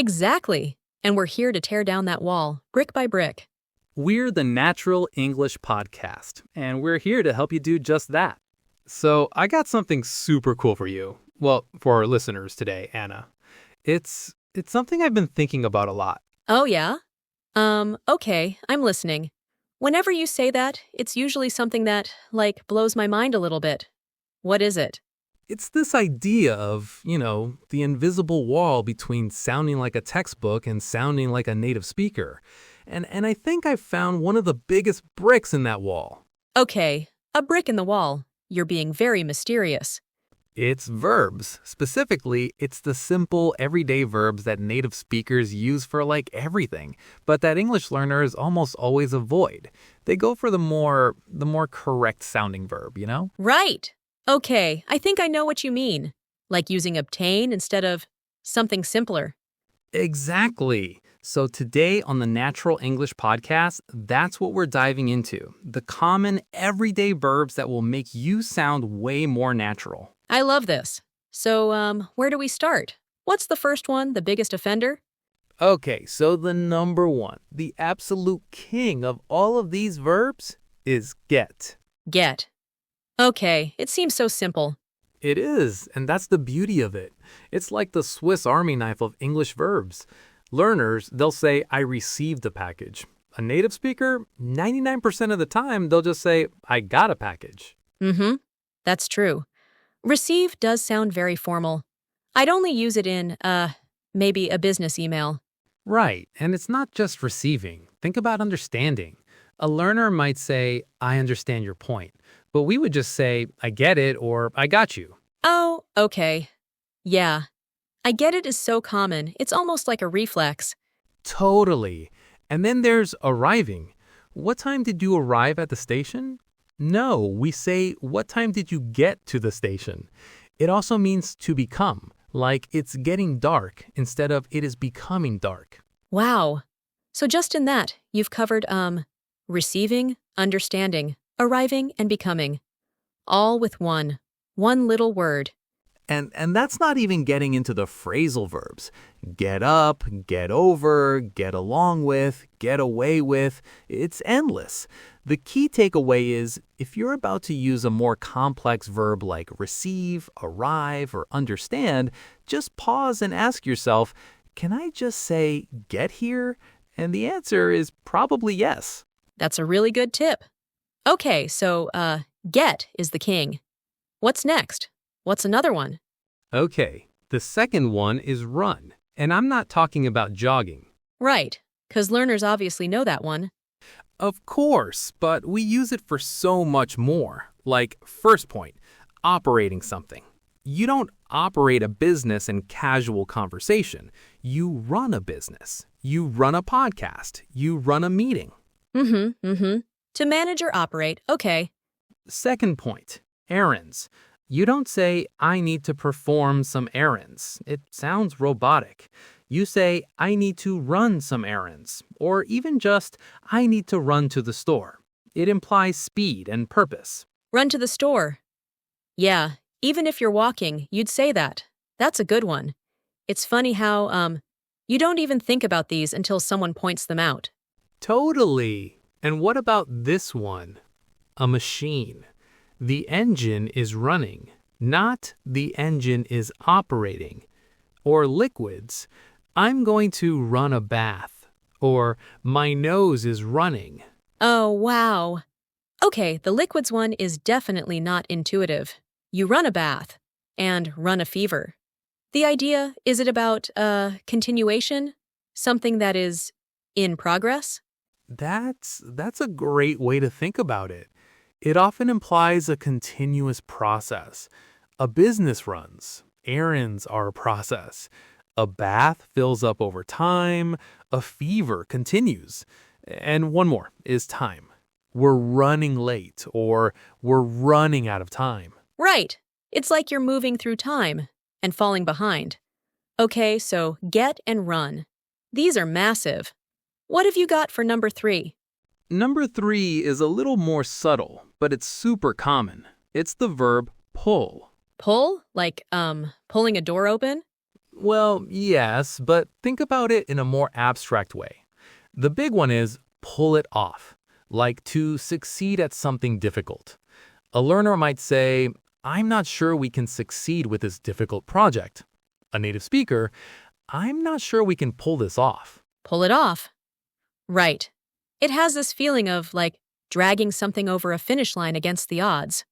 Exactly. And we're here to tear down that wall, brick by brick. We're the Natural English Podcast, and we're here to help you do just that. So I got something super cool for you. Well, for our listeners today, Anna. It's something I've been thinking about a lot. Oh, yeah? Okay, I'm listening. Whenever you say that, it's usually something that, blows my mind a little bit. What is it? It's this idea of, the invisible wall between sounding like a textbook and sounding like a native speaker. And I think I've found one of the biggest bricks in that wall. Okay, a brick in the wall. You're being very mysterious. It's verbs. Specifically, it's the simple, everyday verbs that native speakers use for everything, but that English learners almost always avoid. They go for the more correct sounding verb, Right. Okay, I think I know what you mean. Like using obtain instead of something simpler. Exactly. So today on the Natural English Podcast, that's what we're diving into. The common, everyday verbs that will make you sound way more natural. I love this. So, where do we start? What's the first one, the biggest offender? Okay, so the number one, the absolute king of all of these verbs is get. Get. Okay, it seems so simple. It is, and that's the beauty of it. It's like the Swiss Army knife of English verbs. Learners, they'll say, I received a package. A native speaker, 99% of the time, they'll just say, I got a package. Mm-hmm. That's true. Receive does sound very formal. I'd only use it in, maybe a business email. Right, and it's not just receiving. Think about understanding. A learner might say, I understand your point, but we would just say, I get it, or I got you. Oh, okay. Yeah. I get it is so common, it's almost like a reflex. Totally. And then there's arriving. What time did you arrive at the station? No, we say, what time did you get to the station? It also means to become, like it's getting dark instead of it is becoming dark. Wow. So just in that, you've covered, receiving, understanding, arriving, and becoming. All with one little word. And that's not even getting into the phrasal verbs. Get up, get over, get along with, get away with. It's endless. The key takeaway is if you're about to use a more complex verb like receive, arrive, or understand, just pause and ask yourself, can I just say get here? And the answer is probably yes. That's a really good tip. Okay, so, get is the king. What's next? What's another one? Okay, the second one is run. And I'm not talking about jogging. Right, 'cause learners obviously know that one. Of course, but we use it for so much more. Like, first point, operating something. You don't operate a business in casual conversation. You run a business. You run a podcast. You run a meeting. To manage or operate, okay. Second point, errands. You don't say, I need to perform some errands. It sounds robotic. You say, I need to run some errands, or even just, I need to run to the store. It implies speed and purpose. Run to the store. Yeah, even if you're walking, you'd say that. That's a good one. It's funny how, you don't even think about these until someone points them out. Totally. And what about this one? A machine. The engine is running, not the engine is operating. Or liquids. I'm going to run a bath. Or my nose is running. Oh, wow. Okay, the liquids one is definitely not intuitive. You run a bath and run a fever. The idea, is it about, continuation? Something that is in progress? That's a great way to think about it. It often implies a continuous process. A business runs. Errands are a process. A bath fills up over time. A fever continues. And one more is time. We're running late or we're running out of time. Right. It's like you're moving through time and falling behind. Okay, so get and run. These are massive. What have you got for number 3? Number 3 is a little more subtle, but it's super common. It's the verb pull. Pull? Like, pulling a door open? Well, yes, but think about it in a more abstract way. The big one is pull it off, like to succeed at something difficult. A learner might say, I'm not sure we can succeed with this difficult project. A native speaker, I'm not sure we can pull this off. Pull it off. Right. It has this feeling of, like, dragging something over a finish line against the odds.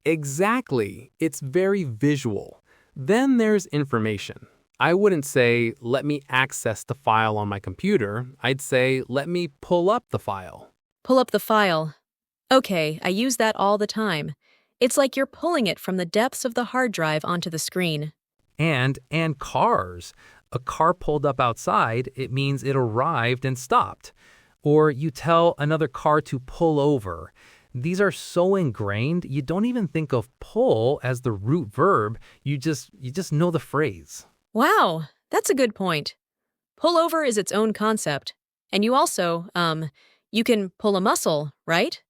Exactly. It's very visual. Then there's information. I wouldn't say, let me access the file on my computer. I'd say, let me pull up the file. Pull up the file. Okay, I use that all the time. It's like you're pulling it from the depths of the hard drive onto the screen. And cars. A car pulled up outside, it means it arrived and stopped. Or you tell another car to pull over. These are so ingrained, you don't even think of pull as the root verb, you just know the phrase. Wow, that's a good point. Pull over is its own concept. And you also, you can pull a muscle, right?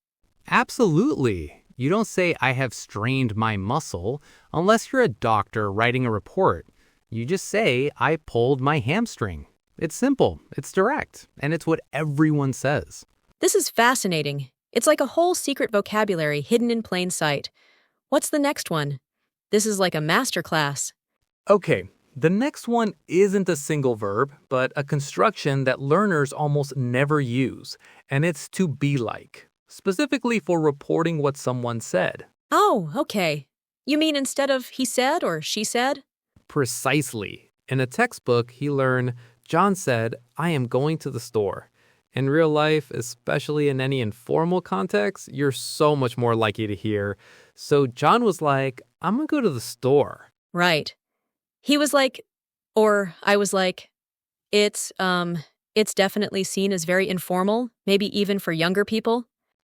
Absolutely. You don't say, I have strained my muscle, unless you're a doctor writing a report. You just say, I pulled my hamstring. It's simple, it's direct, and it's what everyone says. This is fascinating. It's like a whole secret vocabulary hidden in plain sight. What's the next one? This is like a masterclass. Okay, the next one isn't a single verb, but a construction that learners almost never use, and it's to be like, specifically for reporting what someone said. Oh, okay. You mean instead of he said or she said? Precisely. In a textbook, he learned, John said, I am going to the store. In real life, especially in any informal context, you're so much more likely to hear, so John was like, I'm gonna go to the store. Right. He was like, or I was like, it's definitely seen as very informal, maybe even for younger people.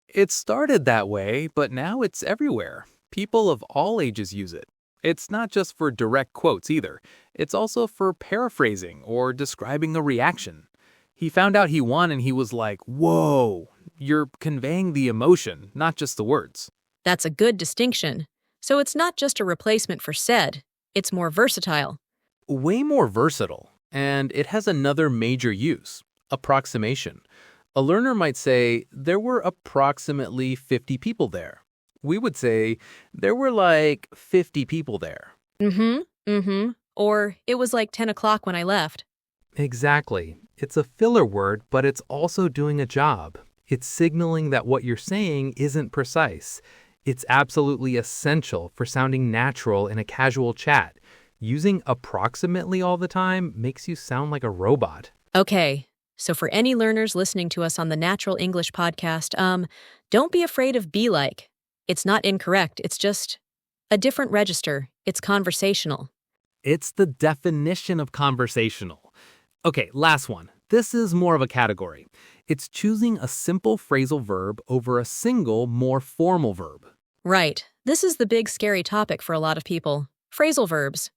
It started that way, but now it's everywhere. People of all ages use it. It's not just for direct quotes either. It's also for paraphrasing or describing a reaction. He found out he won and he was like, whoa, you're conveying the emotion, not just the words. That's a good distinction. So it's not just a replacement for said, it's more versatile. Way more versatile. And it has another major use, approximation. A learner might say, there were approximately 50 people there. We would say, there were like 50 people there. Or it was like 10 o'clock when I left. Exactly. It's a filler word, but it's also doing a job. It's signaling that what you're saying isn't precise. It's absolutely essential for sounding natural in a casual chat. Using approximately all the time makes you sound like a robot. Okay, so for any learners listening to us on the Natural English podcast, don't be afraid of be like. It's not incorrect, it's just a different register. It's conversational. It's the definition of conversational. Okay, last one. This is more of a category. It's choosing a simple phrasal verb over a single, more formal verb. Right. This is the big scary topic for a lot of people. Phrasal verbs.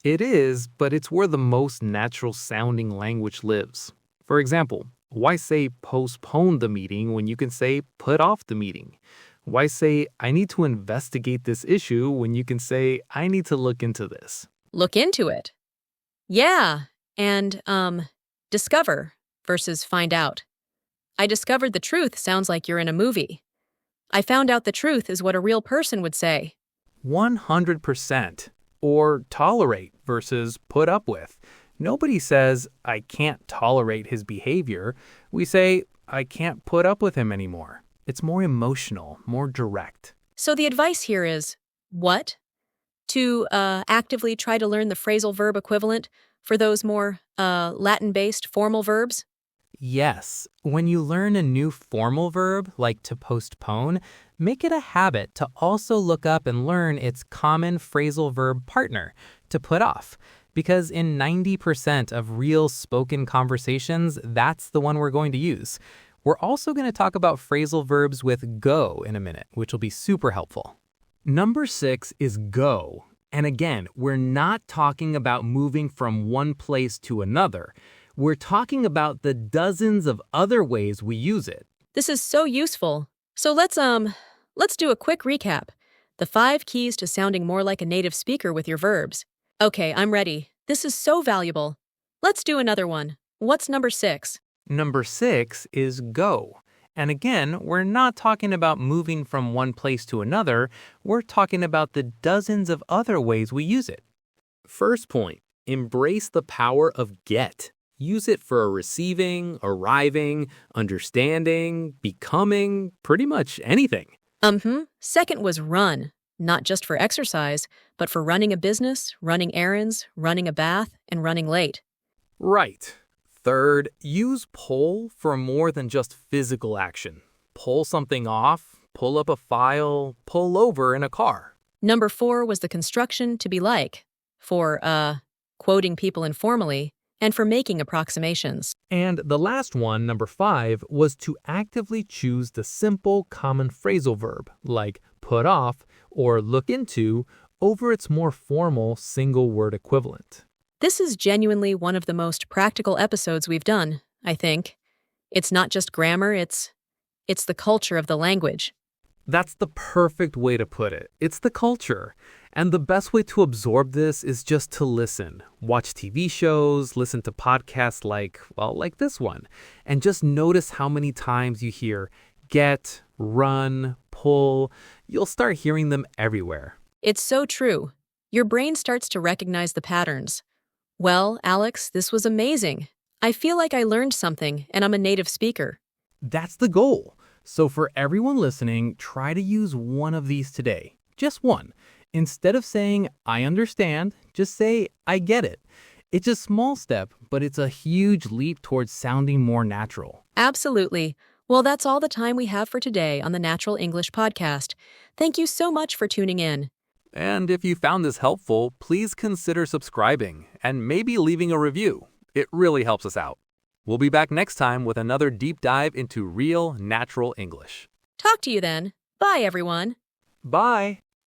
It is, but it's where the most natural-sounding language lives. For example, why say postpone the meeting when you can say put off the meeting? Why say I need to investigate this issue when you can say I need to look into this? Look into it. Yeah, and, discover versus find out. I discovered the truth sounds like you're in a movie. I found out the truth is what a real person would say. 100%. Or tolerate versus put up with. Nobody says, I can't tolerate his behavior. We say, I can't put up with him anymore. It's more emotional, more direct. So the advice here is, what? To actively try to learn the phrasal verb equivalent for those more Latin-based formal verbs? Yes, when you learn a new formal verb, like to postpone, make it a habit to also look up and learn its common phrasal verb partner, to put off. Because in 90% of real spoken conversations, that's the one we're going to use. We're also going to talk about phrasal verbs with go in a minute, which will be super helpful. Number 6 is go. And again, we're not talking about moving from one place to another. We're talking about the dozens of other ways we use it. This is so useful. So let's do a quick recap. The 5 keys to sounding more like a native speaker with your verbs. Okay, I'm ready. This is so valuable. Let's do another one. What's number 6? Number 6 is go. And again, we're not talking about moving from one place to another. We're talking about the dozens of other ways we use it. First point, embrace the power of get. Use it for receiving, arriving, understanding, becoming, pretty much anything. Second was run, not just for exercise, but for running a business, running errands, running a bath, and running late. Right. Third, use pull for more than just physical action. Pull something off, pull up a file, pull over in a car. Number 4 was the construction to be like, for, quoting people informally, and for making approximations. And the last one, number 5, was to actively choose the simple common phrasal verb, like put off or look into, over its more formal single word equivalent. This is genuinely one of the most practical episodes we've done, I think. It's not just grammar, it's the culture of the language. That's the perfect way to put it. It's the culture. And the best way to absorb this is just to listen. Watch TV shows, listen to podcasts like this one. And just notice how many times you hear get, run, pull. You'll start hearing them everywhere. It's so true. Your brain starts to recognize the patterns. Well, Alex, this was amazing. I feel like I learned something, and I'm a native speaker. That's the goal. So for everyone listening, try to use one of these today. Just one. Instead of saying, I understand, just say, I get it. It's a small step, but it's a huge leap towards sounding more natural. Absolutely. Well, that's all the time we have for today on the Natural English Podcast. Thank you so much for tuning in. And if you found this helpful, please consider subscribing and maybe leaving a review. It really helps us out. We'll be back next time with another deep dive into real, natural English. Talk to you then. Bye, everyone. Bye!